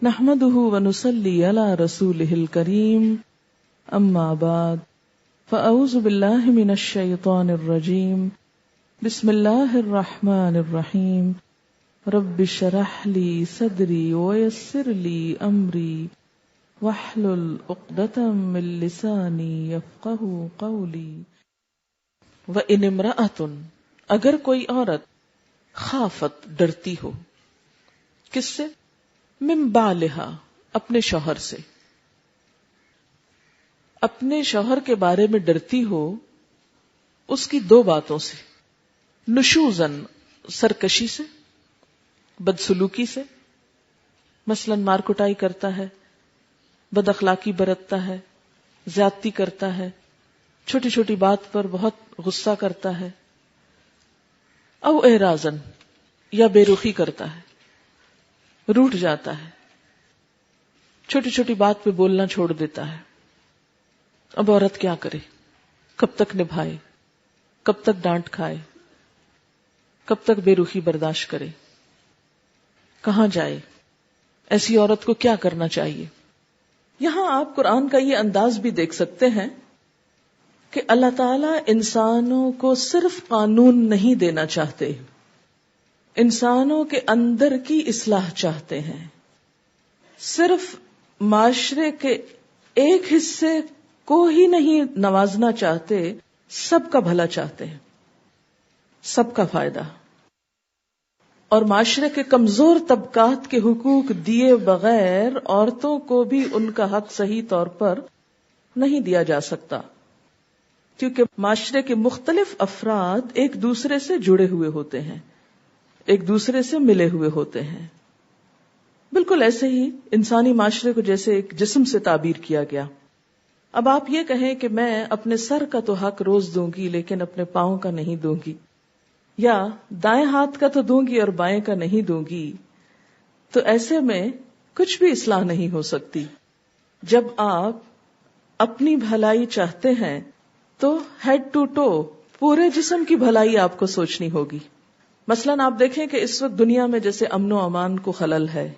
نحمده ونصلي على رسوله الكريم اما بعد فاعوذ بالله من الشيطان الرجيم بسم الله الرحمن الرحيم رب اشرح لي صدري ويسر لي امري واحلل عقدة من لساني يفقهوا قولي وان امرأة اگر کوئی عورت خافت ڈرتی ہو، کس سے؟ من بالہا اپنے شوہر سے، اپنے شوہر کے بارے میں ڈرتی ہو اس کی دو باتوں سے، نشوزن سرکشی سے، بدسلوکی سے، مثلا مار کٹائی کرتا ہے، بد اخلاقی برتتا ہے، زیادتی کرتا ہے، چھوٹی چھوٹی بات پر بہت غصہ کرتا ہے، او اعراضن یا بے رخی کرتا ہے، روٹھ جاتا ہے، چھوٹی چھوٹی بات پہ بولنا چھوڑ دیتا ہے۔ اب عورت کیا کرے؟ کب تک نبھائے؟ کب تک ڈانٹ کھائے؟ کب تک بے رخی برداشت کرے؟ کہاں جائے؟ ایسی عورت کو کیا کرنا چاہیے؟ یہاں آپ قرآن کا یہ انداز بھی دیکھ سکتے ہیں کہ اللہ تعالیٰ انسانوں کو صرف قانون نہیں دینا چاہتے، انسانوں کے اندر کی اصلاح چاہتے ہیں۔ صرف معاشرے کے ایک حصے کو ہی نہیں نوازنا چاہتے، سب کا بھلا چاہتے ہیں، سب کا فائدہ، اور معاشرے کے کمزور طبقات کے حقوق دیے بغیر عورتوں کو بھی ان کا حق صحیح طور پر نہیں دیا جا سکتا، کیونکہ معاشرے کے مختلف افراد ایک دوسرے سے جڑے ہوئے ہوتے ہیں، ایک دوسرے سے ملے ہوئے ہوتے ہیں۔ بالکل ایسے ہی انسانی معاشرے کو جیسے ایک جسم سے تعبیر کیا گیا۔ اب آپ یہ کہیں کہ میں اپنے سر کا تو حق روز دوں گی لیکن اپنے پاؤں کا نہیں دوں گی، یا دائیں ہاتھ کا تو دوں گی اور بائیں کا نہیں دوں گی، تو ایسے میں کچھ بھی اصلاح نہیں ہو سکتی۔ جب آپ اپنی بھلائی چاہتے ہیں تو ہیڈ ٹو ٹو پورے جسم کی بھلائی آپ کو سوچنی ہوگی۔ مثلاً آپ دیکھیں کہ اس وقت دنیا میں جیسے امن و امان کو خلل ہے،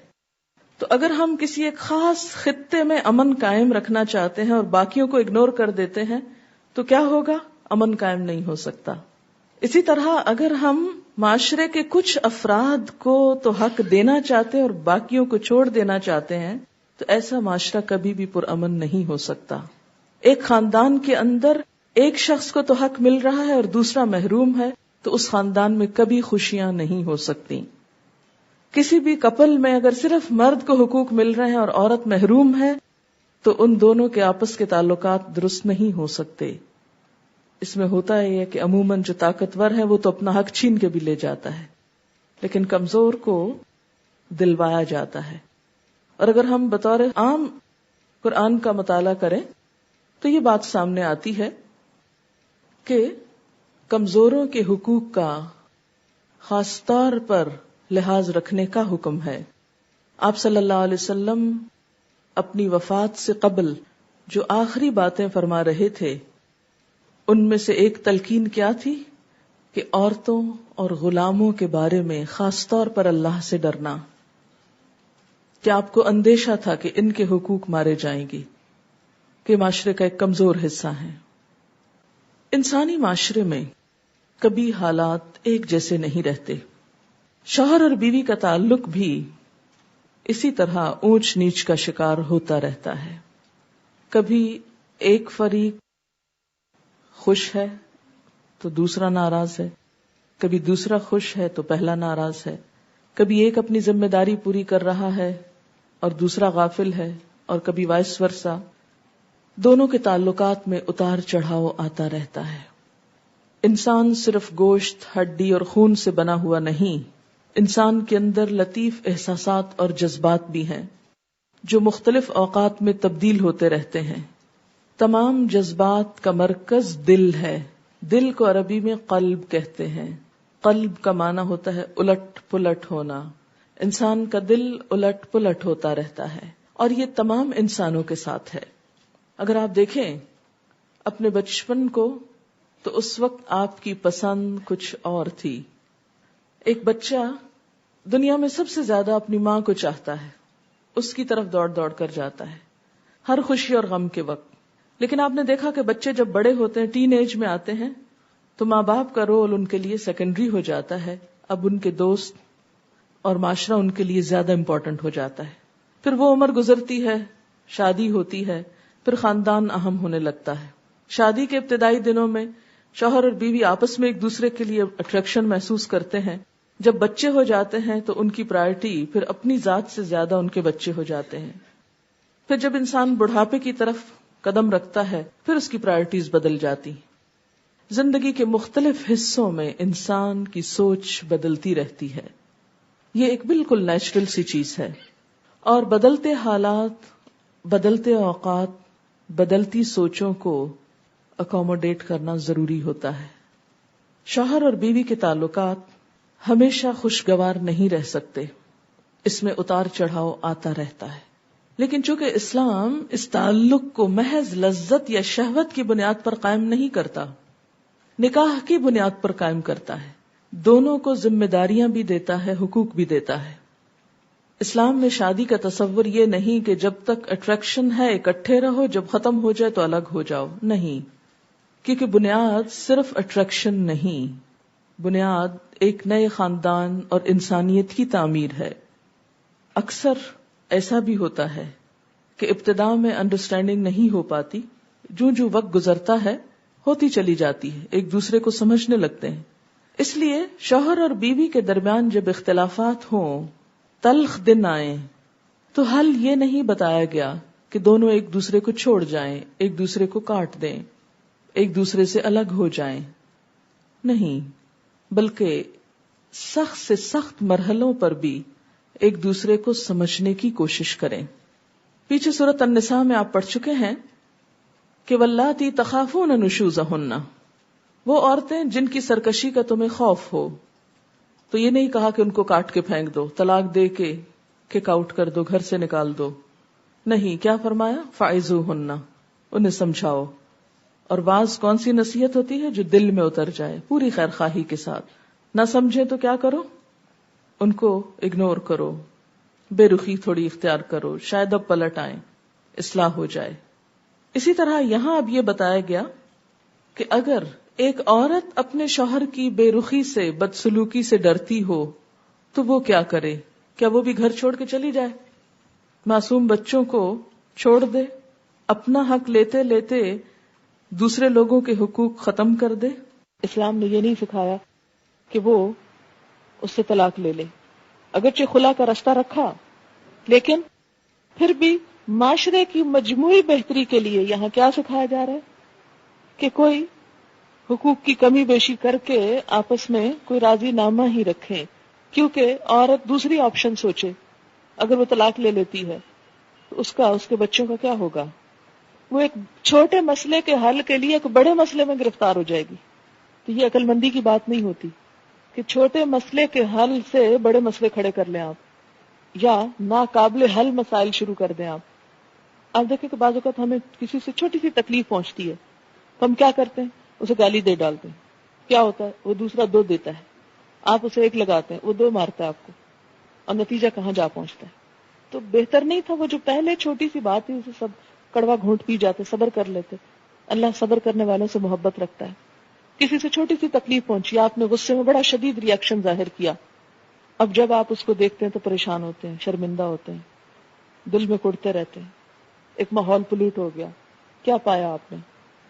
تو اگر ہم کسی ایک خاص خطے میں امن قائم رکھنا چاہتے ہیں اور باقیوں کو اگنور کر دیتے ہیں تو کیا ہوگا؟ امن قائم نہیں ہو سکتا۔ اسی طرح اگر ہم معاشرے کے کچھ افراد کو تو حق دینا چاہتے ہیں اور باقیوں کو چھوڑ دینا چاہتے ہیں تو ایسا معاشرہ کبھی بھی پرامن نہیں ہو سکتا۔ ایک خاندان کے اندر ایک شخص کو تو حق مل رہا ہے اور دوسرا محروم ہے تو اس خاندان میں کبھی خوشیاں نہیں ہو سکتی۔ کسی بھی کپل میں اگر صرف مرد کو حقوق مل رہے ہیں اور عورت محروم ہے تو ان دونوں کے آپس کے تعلقات درست نہیں ہو سکتے۔ اس میں ہوتا ہے یہ کہ عموماً جو طاقتور ہے وہ تو اپنا حق چھین کے بھی لے جاتا ہے، لیکن کمزور کو دلوایا جاتا ہے۔ اور اگر ہم بطور عام قرآن کا مطالعہ کریں تو یہ بات سامنے آتی ہے کہ کمزوروں کے حقوق کا خاص طور پر لحاظ رکھنے کا حکم ہے۔ آپ صلی اللہ علیہ وسلم اپنی وفات سے قبل جو آخری باتیں فرما رہے تھے ان میں سے ایک تلقین کیا تھی کہ عورتوں اور غلاموں کے بارے میں خاص طور پر اللہ سے ڈرنا، کہ آپ کو اندیشہ تھا کہ ان کے حقوق مارے جائیں گے، کہ معاشرے کا ایک کمزور حصہ ہے۔ انسانی معاشرے میں کبھی حالات ایک جیسے نہیں رہتے، شوہر اور بیوی کا تعلق بھی اسی طرح اونچ نیچ کا شکار ہوتا رہتا ہے۔ کبھی ایک فریق خوش ہے تو دوسرا ناراض ہے، کبھی دوسرا خوش ہے تو پہلا ناراض ہے، کبھی ایک اپنی ذمہ داری پوری کر رہا ہے اور دوسرا غافل ہے، اور کبھی وائس ورثہ۔ دونوں کے تعلقات میں اتار چڑھاؤ آتا رہتا ہے۔ انسان صرف گوشت، ہڈی اور خون سے بنا ہوا نہیں، انسان کے اندر لطیف احساسات اور جذبات بھی ہیں جو مختلف اوقات میں تبدیل ہوتے رہتے ہیں۔ تمام جذبات کا مرکز دل ہے۔ دل کو عربی میں قلب کہتے ہیں۔ قلب کا معنی ہوتا ہے الٹ پلٹ ہونا۔ انسان کا دل الٹ پلٹ ہوتا رہتا ہے، اور یہ تمام انسانوں کے ساتھ ہے۔ اگر آپ دیکھیں اپنے بچپن کو تو اس وقت آپ کی پسند کچھ اور تھی۔ ایک بچہ دنیا میں سب سے زیادہ اپنی ماں کو چاہتا ہے، اس کی طرف دوڑ دوڑ کر جاتا ہے ہر خوشی اور غم کے وقت. لیکن آپ نے دیکھا کہ بچے جب بڑے ہوتے ہیں، ٹین ایج میں آتے ہیں، تو ماں باپ کا رول ان کے لیے سیکنڈری ہو جاتا ہے. اب ان کے دوست اور معاشرہ ان کے لیے زیادہ امپورٹنٹ ہو جاتا ہے. پھر وہ عمر گزرتی ہے، شادی ہوتی ہے، پھر خاندان اہم ہونے لگتا ہے. شادی کے ابتدائی دنوں میں شوہر اور بیوی آپس میں ایک دوسرے کے لیے اٹریکشن محسوس کرتے ہیں. جب بچے ہو جاتے ہیں تو ان کی پرائرٹی پھر اپنی ذات سے زیادہ ان کے بچے ہو جاتے ہیں. پھر جب انسان بڑھاپے کی طرف قدم رکھتا ہے پھر اس کی پرائرٹیز بدل جاتی. زندگی کے مختلف حصوں میں انسان کی سوچ بدلتی رہتی ہے. یہ ایک بالکل نیچرل سی چیز ہے، اور بدلتے حالات، بدلتے اوقات، بدلتی سوچوں کو اکوموڈیٹ کرنا ضروری ہوتا ہے. شوہر اور بیوی کے تعلقات ہمیشہ خوشگوار نہیں رہ سکتے، اس میں اتار چڑھاؤ آتا رہتا ہے. لیکن چونکہ اسلام اس تعلق کو محض لذت یا شہوت کی بنیاد پر قائم نہیں کرتا، نکاح کی بنیاد پر قائم کرتا ہے. دونوں کو ذمہ داریاں بھی دیتا ہے، حقوق بھی دیتا ہے. اسلام میں شادی کا تصور یہ نہیں کہ جب تک اٹریکشن ہے اکٹھے رہو، جب ختم ہو جائے تو الگ ہو جاؤ. نہیں، کیونکہ بنیاد صرف اٹریکشن نہیں، بنیاد ایک نئے خاندان اور انسانیت کی تعمیر ہے. اکثر ایسا بھی ہوتا ہے کہ ابتدا میں انڈرسٹینڈنگ نہیں ہو پاتی، جو وقت گزرتا ہے ہوتی چلی جاتی ہے، ایک دوسرے کو سمجھنے لگتے ہیں. اس لیے شوہر اور بیوی کے درمیان جب اختلافات ہوں، تلخ دن آئیں، تو حل یہ نہیں بتایا گیا کہ دونوں ایک دوسرے کو چھوڑ جائیں، ایک دوسرے کو کاٹ دیں، ایک دوسرے سے الگ ہو جائیں. نہیں، بلکہ سخت سے سخت مرحلوں پر بھی ایک دوسرے کو سمجھنے کی کوشش کریں. پیچھے سورۃ النساء میں آپ پڑھ چکے ہیں کہ واللاتی تخافون نشوزہن، وہ عورتیں جن کی سرکشی کا تمہیں خوف ہو. تو یہ نہیں کہا کہ ان کو کاٹ کے پھینک دو، طلاق دے کے کک آؤٹ کر دو، گھر سے نکال دو. نہیں، کیا فرمایا؟ فعظوہن، انہیں سمجھاؤ. اور بعض کون سی نصیحت ہوتی ہے؟ جو دل میں اتر جائے پوری خیر خواہی کے ساتھ. نہ سمجھے تو کیا کرو؟ ان کو اگنور کرو، بے رخی تھوڑی اختیار کرو، شاید اب پلٹ آئیں، اصلاح ہو جائے. اسی طرح یہاں اب یہ بتایا گیا کہ اگر ایک عورت اپنے شوہر کی بے رخی سے، بدسلوکی سے ڈرتی ہو تو وہ کیا کرے؟ کیا وہ بھی گھر چھوڑ کے چلی جائے، معصوم بچوں کو چھوڑ دے، اپنا حق لیتے لیتے دوسرے لوگوں کے حقوق ختم کر دے؟ اسلام نے یہ نہیں سکھایا کہ وہ اس سے طلاق لے لے. اگرچہ خلا کا رستہ رکھا، لیکن پھر بھی معاشرے کی مجموعی بہتری کے لیے یہاں کیا سکھایا جا رہا ہے کہ کوئی حقوق کی کمی بیشی کر کے آپس میں کوئی راضی نامہ ہی رکھیں. کیونکہ عورت دوسری آپشن سوچے، اگر وہ طلاق لے لیتی ہے تو اس کے بچوں کا کیا ہوگا؟ وہ ایک چھوٹے مسئلے کے حل کے لیے ایک بڑے مسئلے میں گرفتار ہو جائے گی. تو یہ عقل مندی کی بات نہیں ہوتی کہ چھوٹے مسئلے کے حل سے بڑے مسئلے کھڑے کر لیں آپ، یا ناقابل حل مسائل شروع کر دیں آپ. آپ دیکھیں کہ بعض اوقات ہمیں کسی سے چھوٹی سی تکلیف پہنچتی ہے تو ہم کیا کرتے ہیں؟ اسے گالی دے ڈالتے ہیں. کیا ہوتا ہے؟ وہ دوسرا 2 دیتا ہے، آپ اسے 1 لگاتے ہیں، وہ 2 مارتا ہے آپ کو، اور نتیجہ کہاں جا پہنچتا ہے. تو بہتر نہیں تھا وہ جو پہلے چھوٹی سی بات تھی اسے سب کڑوا گھونٹ پی جاتے، صبر کر لیتے. اللہ صبر کرنے والوں سے محبت رکھتا ہے. کسی سے چھوٹی سی تکلیف پہنچی، آپ نے غصے میں بڑا شدید ری ایکشن ظاہر کیا، اب جب آپ اس کو دیکھتے ہیں تو پریشان ہوتے ہیں، شرمندہ ہوتے ہیں، دل میں کڑتے رہتے ہیں، ایک ماحول پلیوٹ ہو گیا. کیا پایا آپ نے؟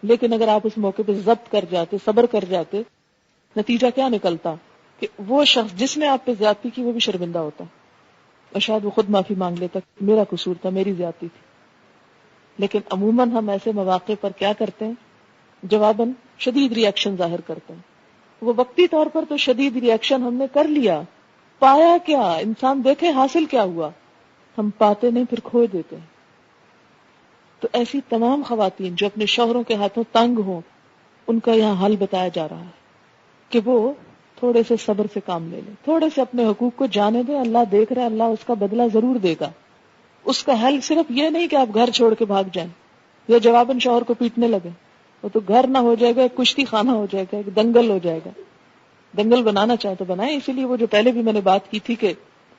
لیکن اگر آپ اس موقع پہ ضبط کر جاتے، صبر کر جاتے، نتیجہ کیا نکلتا کہ وہ شخص جس نے آپ پہ زیادتی کی وہ بھی شرمندہ ہوتا، اور شاید وہ خود معافی مانگ لیتا، میرا قصور تھا، میری زیادتی تھی. لیکن عموماً ہم ایسے مواقع پر کیا کرتے ہیں؟ جواباً شدید ری ایکشن ظاہر کرتے ہیں. وہ وقتی طور پر تو شدید ری ایکشن ہم نے کر لیا، پایا کیا؟ انسان دیکھے حاصل کیا ہوا، ہم پاتے نہیں، پھر کھو دیتے ہیں. تو ایسی تمام خواتین جو اپنے شوہروں کے ہاتھوں تنگ ہوں، ان کا یہاں حل بتایا جا رہا ہے کہ وہ تھوڑے سے صبر سے کام لے لیں، تھوڑے سے اپنے حقوق کو جانے دیں. اللہ دیکھ رہا ہے، اللہ اس کا بدلہ ضرور دے گا. اس کا حل صرف یہ نہیں کہ آپ گھر چھوڑ کے بھاگ جائیں یا جواباً شوہر کو پیٹنے لگے. وہ تو گھر نہ ہو جائے گا، ایک کشتی خانہ ہو جائے گا، ایک دنگل ہو جائے گا. دنگل بنانا چاہے تو بنائیں. اسی لیے وہ جو پہلے بھی میں نے بات کی تھی کہ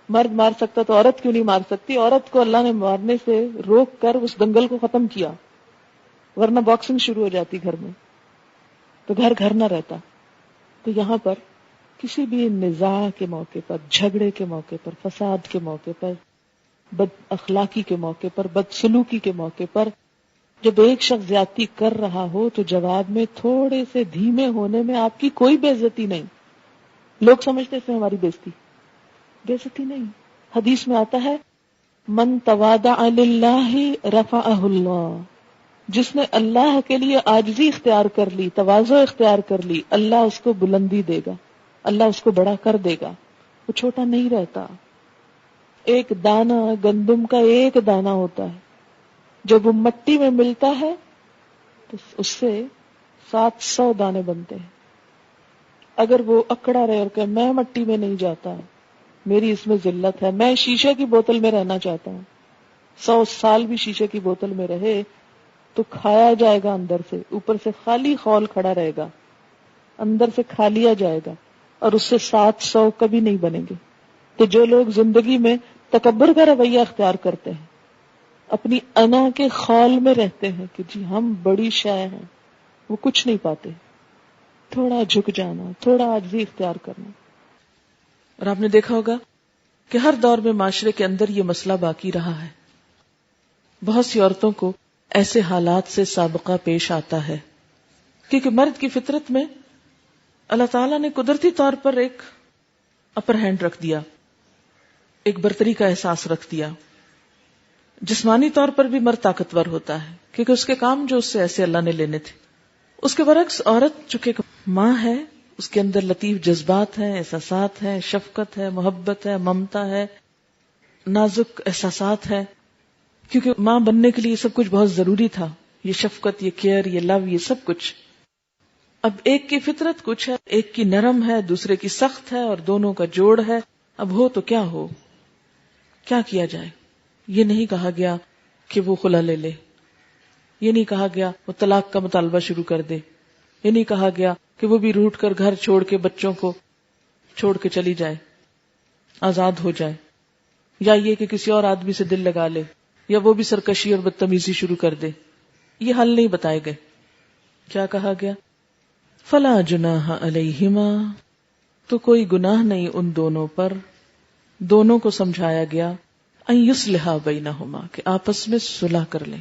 مرد مار سکتا تو عورت کیوں نہیں مار سکتی؟ عورت کو اللہ نے مارنے سے روک کر اس دنگل کو ختم کیا، ورنہ باکسنگ شروع ہو جاتی گھر میں تو گھر گھر نہ رہتا۔ تو یہاں پر کسی بھی نزاع کے موقع پر، جھگڑے کے موقع پر، فساد کے موقع پر، بد اخلاقی کے موقع پر، بد سلوکی کے موقع پر جب ایک شخص زیادتی کر رہا ہو تو جواب میں تھوڑے سے دھیمے ہونے میں آپ کی کوئی بے عزتی نہیں۔ لوگ سمجھتے ہیں ہماری بے عزتی نہیں۔ حدیث میں آتا ہے من تواضع للہ رفعہ اللہ، جس نے اللہ کے لیے عاجزی اختیار کر لی، تواضع اختیار کر لی، اللہ اس کو بلندی دے گا، اللہ اس کو بڑا کر دے گا، وہ چھوٹا نہیں رہتا۔ ایک دانہ گندم کا ایک دانہ ہوتا ہے، جب وہ مٹی میں ملتا ہے تو اس سے 700 دانے بنتے ہیں۔ اگر وہ اکڑا رہے اور کہ میں مٹی میں نہیں جاتا، میری اس میں ذلت ہے، میں شیشے کی بوتل میں رہنا چاہتا ہوں، 100 سال بھی شیشے کی بوتل میں رہے تو کھایا جائے گا، اندر سے اوپر سے خالی خول کھڑا رہے گا، اندر سے کھا لیا جائے گا، اور اس سے 700 کبھی نہیں بنیں گے۔ تو جو لوگ زندگی میں تکبر کا رویہ اختیار کرتے ہیں، اپنی انا کے خول میں رہتے ہیں کہ جی ہم بڑی شے ہیں، وہ کچھ نہیں پاتے۔ تھوڑا جھک جانا، تھوڑا عاجزی اختیار کرنا۔ اور آپ نے دیکھا ہوگا کہ ہر دور میں معاشرے کے اندر یہ مسئلہ باقی رہا ہے، بہت سی عورتوں کو ایسے حالات سے سابقہ پیش آتا ہے کیونکہ مرد کی فطرت میں اللہ تعالیٰ نے قدرتی طور پر ایک اپر ہینڈ رکھ دیا، ایک برتری کا احساس رکھ دیا۔ جسمانی طور پر بھی مرد طاقتور ہوتا ہے کیونکہ اس کے کام جو اس سے ایسے اللہ نے لینے تھے۔ اس کے برعکس عورت چونکہ ماں ہے، اس کے اندر لطیف جذبات ہیں، احساسات ہیں، شفقت ہے، محبت ہے، ممتا ہے، نازک احساسات ہے، کیونکہ ماں بننے کے لیے یہ سب کچھ بہت ضروری تھا، یہ شفقت، یہ کیئر، یہ لو، یہ سب کچھ۔ اب ایک کی فطرت کچھ ہے، ایک کی نرم ہے، دوسرے کی سخت ہے، اور دونوں کا جوڑ ہے۔ اب ہو تو کیا ہو، کیا کیا جائے؟ یہ نہیں کہا گیا کہ وہ خلا لے لے، یہ نہیں کہا گیا وہ طلاق کا مطالبہ شروع کر دے، یہ نہیں کہا گیا کہ وہ بھی روٹ کر گھر چھوڑ کے بچوں کو چھوڑ کے چلی جائے، آزاد ہو جائے، یا یہ کہ کسی اور آدمی سے دل لگا لے، یا وہ بھی سرکشی اور بدتمیزی شروع کر دے۔ یہ حل نہیں بتائے گئے۔ کیا کہا گیا؟ فلا جناح علیہما، تو کوئی گناہ نہیں ان دونوں پر، دونوں کو سمجھایا گیا ان یصلحا بینہما، کہ آپس میں صلح کر لیں۔